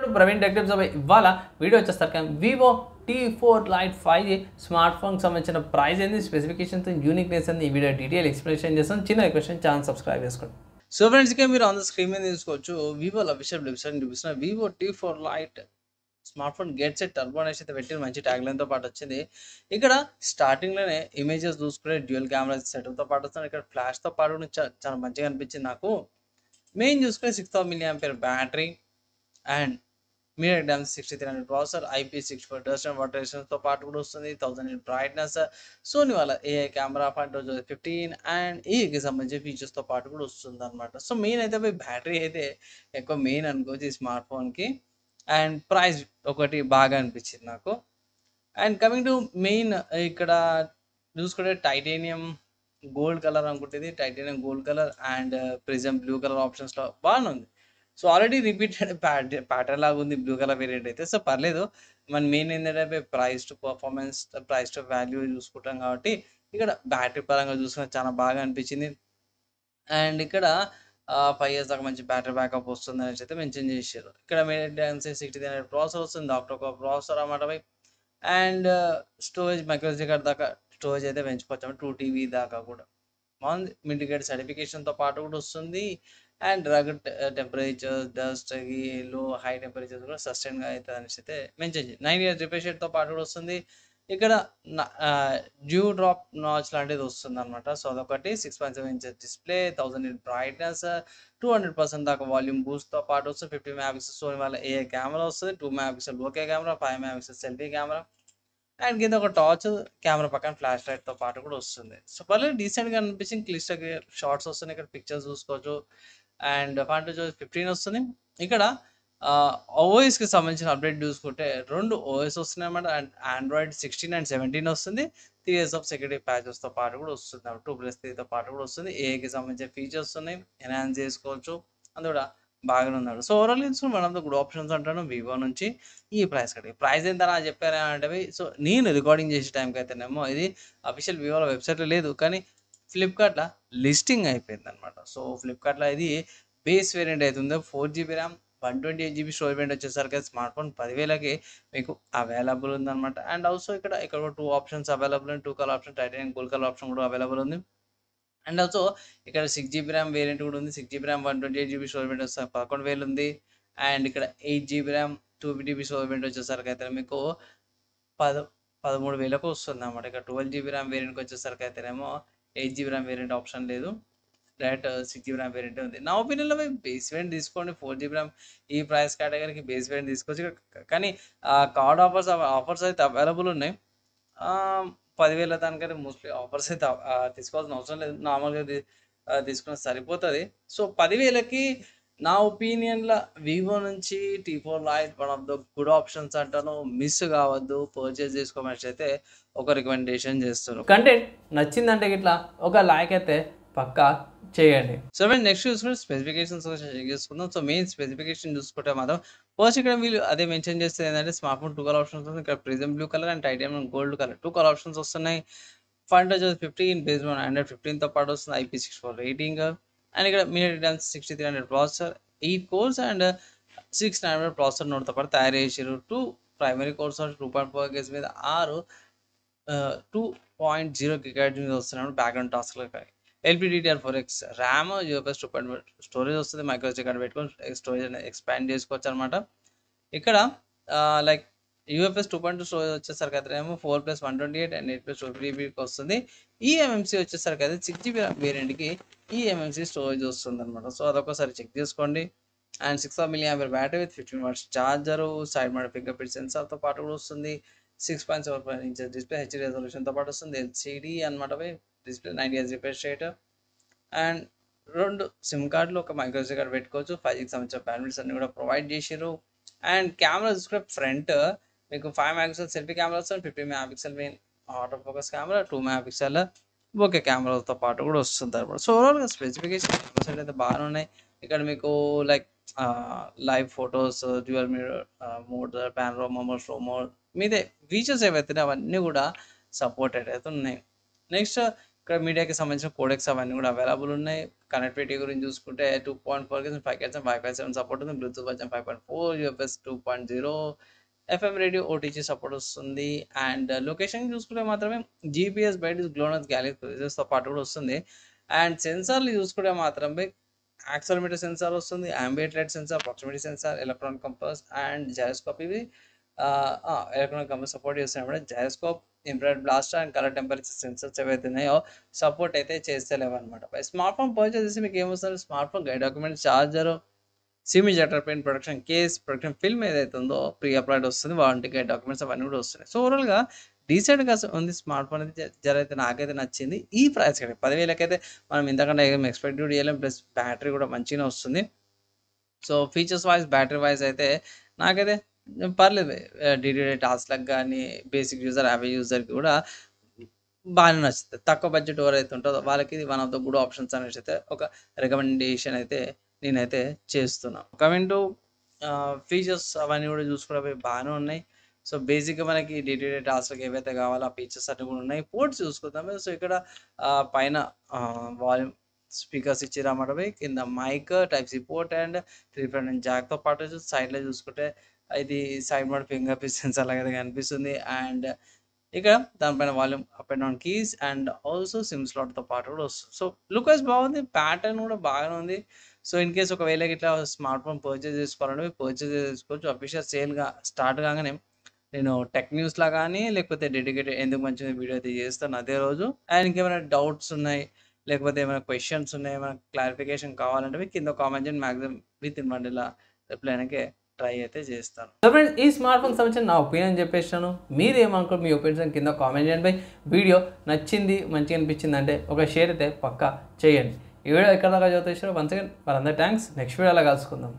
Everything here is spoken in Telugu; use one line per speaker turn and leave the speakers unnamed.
ఇప్పుడు ప్రవీణ్ టెక్టివ్ సభ ఇవాళ వీడియో వచ్చేసరికి Vivo T4 Lite 5G smart ఫోన్కి సంబంధించిన ప్రైస్ ఏంది, స్పెసిఫికేషన్స్, యూనిక్నెస్ అని ఈ వీడియో డీటెయిల్ ఎక్స్ప్లెనేషన్ చేస్తాను. చిన్న రిక్వెస్ట్, ఛానల్ సబ్స్క్రైబ్ చేసుకోండి. సో ఫ్రెండ్స్, ఇక మీరు ఆన్ ద స్క్రీన్ మీద తీసుకోవచ్చు వివో అఫీషియల్ వెబ్సైట్ చూపిస్తున్న Vivo T4 Lite smart phone get set turbo అనేసి అయితే పెట్టి మంచి ట్యాగ్ లైన్తో పాటు వచ్చింది. ఇక్కడ స్టార్టింగ్లోనే ఇమేజెస్ చూసుకునే డ్యూయల్ కెమెరా సెటప్తో పాటు వస్తుంది. ఇక్కడ ఫ్లాష్తో పాటు కూడా చాలా మంచిగా అనిపించింది నాకు. మెయిన్ చూసుకునే 6000 mAh బ్యాటరీ అండ్ మీడియా డామ్ 6300 processor, IP64 dust and water రెసిస్టెన్స్తో పాటు కూడా వస్తుంది. 1000 nit బ్రైట్నెస్, సోనీ వాళ్ళ AI కెమెరా 15 అండ్ ఈకి సంబంధించిన ఫీచర్స్తో పాటు కూడా వస్తుంది అనమాట. సో మెయిన్ అయితే బ్యాటరీ అయితే ఎక్కువ మెయిన్ అనుకోవచ్చు ఈ స్మార్ట్ ఫోన్కి. అండ్ ప్రైస్ ఒకటి బాగా అనిపించింది నాకు. అండ్ కమింగ్ టు మెయిన్, ఇక్కడ చూసుకుంటే టైటానియం గోల్డ్ కలర్ అనుకుంటుంది, titanium gold colour and prism blue colour ఆప్షన్స్లో బాగానే ఉంది. సో ఆల్రెడీ రిపీటెడ్ ప్యాటర్న్ లాగా ఉంది బ్లూ కలర్ వేరియంట్ అయితే. సో పర్లేదు, మన మెయిన్ ఏంటంటే price to performance, price to value చూసుకుంటాం కాబట్టి ఇక్కడ బ్యాటరీ పరంగా చూసుకున్న చాలా బాగా అనిపించింది. అండ్ ఇక్కడ 5 years దాకా మంచి బ్యాటరీ బ్యాకప్ వస్తుంది అనేసి అయితే మెన్షన్ చేశారు. ఇక్కడ మెయిన్ 6300 ప్రాసెసర్ వస్తుంది, డాక్టర్ ప్రాసెసర్ అన్నమాట. అండ్ స్టోరేజ్ మైక్రోఎస్డి కార్డ్ దాకా స్టోరేజ్ అయితే పెంచుకోవచ్చు, 2 TB దాకా కూడా బాగుంది. మిటిగేట్ సర్టిఫికేషన్తో పాటు కూడా వస్తుంది. అండ్ రగడ్ టెంపరేచర్, డస్ట్, లో హై టెంపరేచర్ కూడా సస్టైన్గా అవుతుంది అనేసి అయితే మెన్షన్ చేసి 9 years రిఫ్రెష్ రేట్తో పాటు కూడా వస్తుంది. ఇక్కడ డ్యూ డ్రాప్ నాచ్ లాంటిది వస్తుంది అనమాట. సో అదొకటి 6.7 inches డిస్ప్లే, 1000 nit బ్రైట్నెస్, 200% దాకా వాల్యూమ్ బూస్ట్తో పాటు వస్తుంది. 50 MP సోనీ వాళ్ళ AI కెమెరా వస్తుంది, 2 MP okay camera, 5 MP selfie camera and కింద ఒక టార్చ్ కెమెరా పక్కన ఫ్లాష్ లైట్తో పాటు కూడా వస్తుంది. సో పర్లేదు డీసెంట్గా అనిపించింది. క్లిస్టర్ షార్ట్స్ వస్తున్నాయి, ఇక్కడ పిక్చర్స్ చూసుకోవచ్చు. అండ్ 15 వస్తుంది. ఇక్కడ ఓఎస్కి సంబంధించిన అప్డేట్ చూసుకుంటే 2 OS వస్తున్నాయి అన్నమాట. అండ్ Android 16 and 17 వస్తుంది. 3 years ఆఫ్ సెక్యూరిటీ ప్యాచెస్తో పాటు కూడా వస్తుంది, 2+3తో పాటు కూడా వస్తుంది. ఏఐకి సంబంధించిన ఫీచర్స్ ఉన్నాయి, ఎన్హాన్స్ చేసుకోవచ్చు, అది కూడా బాగానే ఉన్నాడు. సో ఓవరాల్ చూసుకుని one of the good options అంటాను వివో నుంచి ఈ ప్రైస్ కట్టి. ప్రైస్ ఎంత నా చెప్పారా అంటే, సో నేను రికార్డింగ్ చేసే టైంకి అయితేనేమో ఇది అఫీషియల్ వివోలో వెబ్సైట్లో లేదు, కానీ ఫ్లిప్కార్ట్లో లిస్టింగ్ అయిపోయింది అనమాట. సో ఫ్లిప్కార్ట్లో ఇది బేస్ వేరియంట్ అవుతుంది, 4GB RAM, 128GB storage variant వచ్చేసరికి స్మార్ట్ ఫోన్ 10,000కి మీకు అవైలబుల్ ఉందన్నమాట. అండ్ ఆల్సో ఇక్కడ 2 ఆప్షన్స్ అవైలబుల్ ఉంది, 2 colour option, titanium gold colour option కూడా అవైలబుల్ ఉంది. అండ్ ఆల్సో ఇక్కడ 6GB ర్యామ్ వేరియంట్ కూడా ఉంది. 6GB RAM 128GB storage variant వస్తే 11,000 ఉంది. అండ్ ఇక్కడ 8GB RAM 2TB storage variant వచ్చేసరికి అయితే మీకు 13,000కు వస్తుంది అన్నమాట. ఇక్కడ 12GB ర్యామ్ వేరియంట్కి వచ్చేసరికి అయితేనేమో 8GB ర్యామ్ వేరియంట్ ఆప్షన్ లేదు, డైరెక్ట్ 6GB ర్యామ్ వేరియంట్ ఉంది. నా ఒపీనియన్లో బేస్ వేరియంట్ తీసుకోండి. 4GB ర్యామ్ ఈ ప్రైస్ కేటగిరీకి బేస్ వేరియంట్ తీసుకోవచ్చు. కానీ కార్డ్ ఆఫర్స్ అయితే అవైలబుల్ ఉన్నాయి. 10,000 దానికైతే మోస్ట్లీ ఆఫర్స్ అయితే తీసుకోవాల్సిన అవసరం లేదు, నార్మల్గా తీసుకున్న సరిపోతుంది. సో 10,000కి నా ఒపీనియన్లో వివో నుంచి T4 Lite one of the good options అంటాను. మిస్ కావద్దు, పర్చేస్ చేసుకోమని అయితే ఒక రికమెండేషన్ చేస్తున్నాను. కంటెంట్ నచ్చిందంటే ఇట్లా ఒక లైక్ అయితే పక్కా చేయండి. సో మేము నెక్స్ట్ చూసుకుంటే స్పెసిఫికేషన్స్ చెక్ చేసుకుందాం. సో మెయిన్ స్పెసిఫికేషన్ చూసుకుంటే మాత్రం ఫస్ట్ ఇక్కడ వీళ్ళు అదే మెన్షన్ చేస్తే ఏంటంటే స్మార్ట్ ఫోన్ 2 కలర్ ఆప్షన్స్ వస్తుంది. ఇక్కడ prism blue colour and titanium gold colour 2 colour options వస్తున్నాయి. 515 బేస్డ్ ఆన్ Android 15తో పాటు వస్తుంది, IP64 రేటింగ్. అండ్ ఇక్కడ MediaTek 6300 processor, 8 cores and 6 nanometer processor నోడ్తో పాటు తయారు చేసారు. 2 ప్రైమరీ కోర్స్ 2.4 GHz మీద 2.0 GHz మీద వస్తున్నాయి బ్యాక్గ్రౌండ్ టాస్క్లకి. LPDDR4X ర్యామ్, UFS 2.1 స్టోరేజ్ వస్తుంది. మైక్రోఎస్డి కార్డ్ పెట్టుకొని స్టోరేజ్ అనేది ఎక్స్పాండ్ చేసుకోవచ్చు అనమాట. ఇక్కడ లైక్ UFS 2.2 స్టోరేజ్ వచ్చేసరికి అయితే 4+128 అండ్ 8+2TBకి వస్తుంది. ఈ MMC వచ్చేసరికి అయితే 6GB వేరియంట్కి ఈ MMC స్టోరేజ్ వస్తుంది అనమాట. సో అదొకసారి చెక్ చేసుకోండి. And 6,000 mAh battery with 15 watts charger, side mode finger print సెన్సార్తో పాటు కూడా వస్తుంది. 6.75 inches డిస్ప్లే, HD రెజల్యూషన్తో పాటు వస్తుంది. LCD అనమాట display, 90 Hz refresh rate. And 2 SIM కార్డులు, ఒక మైక్రోఎస్డి కార్డ్ పెట్టుకోవచ్చు. 5Gకి సంబంధించిన బ్యాండ్విడ్త్స్ అన్ని కూడా ప్రొవైడ్ చేసారు. అండ్ కెమెరా చూసుకుంటే ఫ్రంట్ మీకు 5 MP సెల్ఫీ కెమెరా వస్తుంది, 50 MP main auto focus camera, 2 MP okay కెమెరాతో పాటు కూడా వస్తుంది అనమాట. సో ఓవరాల్గా స్పెసిఫికేషన్ సైడ్ అయితే బాగానే ఉన్నాయి. ఇక్కడ మీకు like live photos, dual mirror mode, పానోరామా mode, slow mode మీదే ఫీచర్స్ ఏవైతే అవన్నీ కూడా సపోర్టెడ్ అయితే ఉన్నాయి. నెక్స్ట్ ఇక్కడ మీడియాకి సంబంధించిన కోడెక్స్ అవన్నీ కూడా అవైలబుల్ ఉన్నాయి. కనెక్టివిటీ గురించి చూసుకుంటే 2.4 5 5.7 సపోర్ట్ ఉంది. Bluetooth version 5.4, UFS 2.0, FM radio OTG support వస్తుంది. అండ్ లొకేషన్ చూసుకుంటే మాత్రమే జీపీఎస్ బయట గ్లోనస్ గ్యాలరీతో పాటు కూడా వస్తుంది. అండ్ సెన్సార్లు చూసుకుంటే మాత్రమే యాక్సెలరోమీటర్ సెన్సార్ వస్తుంది, ambient light sensor, proximity sensor, electronic compass and gyroscope. ఇవి ఎలక్ట్రానిక్ కంపాస్ సపోర్ట్ చేస్తున్నాయి. Gyroscope, infrared blaster and colour temperature sensors ఏవైతే ఉన్నాయో సపోర్ట్ అయితే చేస్తలేవు అనమాట. స్మార్ట్ ఫోన్ పర్చేస్ చేసి మీకు ఏమొస్తుంది? Smart phone guide document, charger, SIM ejector pin, production case, production film ఏదైతే ఉందో ప్రీ అప్లైడ్ వస్తుంది, వారంటీ గైడ్ డాక్యుమెంట్స్ అవన్నీ కూడా వస్తున్నాయి. సో ఓవరాల్గా డీసెంట్గా ఉంది స్మార్ట్ ఫోన్ అయితే. జరైతే నాకైతే నచ్చింది ఈ ప్రైస్ కంటే. 10,000 అయితే మనం ఇంతకంటే ఏం ఎక్స్పెక్ట్ చేయలేం. ప్లస్ బ్యాటరీ కూడా మంచిగా వస్తుంది. So features wise, battery wise అయితే నాకైతే పర్లేదు. డే టు డే టాస్క్లకు కానీ, బేసిక్ యూజర్, యావరేజ్ యూజర్కి కూడా బాగానే నచ్చుతుంది. తక్కువ బడ్జెట్ ఎవరైతే ఉంటుందో వాళ్ళకి ఇది one of the good options అనేసి అయితే ఒక రికమెండేషన్ అయితే నేనైతే చేస్తున్నాను. కమింగ్ టు ఫీచర్స్ అవన్నీ కూడా చూసుకుంటే బాగానే ఉన్నాయి. సో బేసిక్గా మనకి డే టు డే టాస్క్లకు ఏవైతే కావాలో ఆ ఫీచర్స్ అన్నీ కూడా ఉన్నాయి. పోర్ట్స్ చూసుకుందాం. సో ఇక్కడ పైన వాల్యూమ్ స్పీకర్స్ ఇచ్చిరన్నమాట. కింద mic, type C port and 3 front జాక్తో పాటు సైడ్లో చూసుకుంటే ఇది side mode finger print sensor లాగా కనిపిస్తుంది. అండ్ ఇక్కడ దానిపైన volume up and down keys and also SIM స్లాట్తో పాటు కూడా వస్తుంది. సో లుక్ వైజ్ బాగుంది, ప్యాటర్న్ కూడా బాగానే ఉంది. సో ఇన్ కేస్ ఒకవేళ ఇట్లా స్మార్ట్ ఫోన్ పర్చేజ్ చేసుకోవాలంటే పర్చేజ్ చేసుకోవచ్చు. అఫీషియల్ సేల్గా స్టార్ట్ కాగానే నేను టెక్ న్యూస్లా కానీ లేకపోతే డెడికేటెడ్ ఎందుకు మంచిగా వీడియో అయితే చేస్తాను అదే రోజు. అండ్ ఇంకేమైనా డౌట్స్ ఉన్నాయి, లేకపోతే ఏమైనా క్వశ్చన్స్ ఉన్నాయి, ఏమైనా క్లారిఫికేషన్ కావాలంటే కింద కామెంట్ చేయండి. మ్యాక్సిమం విత్ ఇన్ 1 డేలో రిప్లై అయినాకే ట్రై అయితే చేస్తాను. సో ఫ్రెండ్స్, ఈ స్మార్ట్ ఫోన్ సంబంధించిన నా ఒపీనియన్ చెప్పేసాను. మీరు ఏమనుకో మీ ఒపీనియన్ కింద కామెంట్ చేయండి. వీడియో నచ్చింది, మంచిగా అనిపించింది అంటే ఒక షేర్ అయితే పక్కా చేయండి. ఈ వీడియో ఎక్కడ దాకా చదువుతారు వన్స్ అగైన్ వాళ్ళందరూ థ్యాంక్స్. నెక్స్ట్ వీడియోలో కలుసుకుందాం.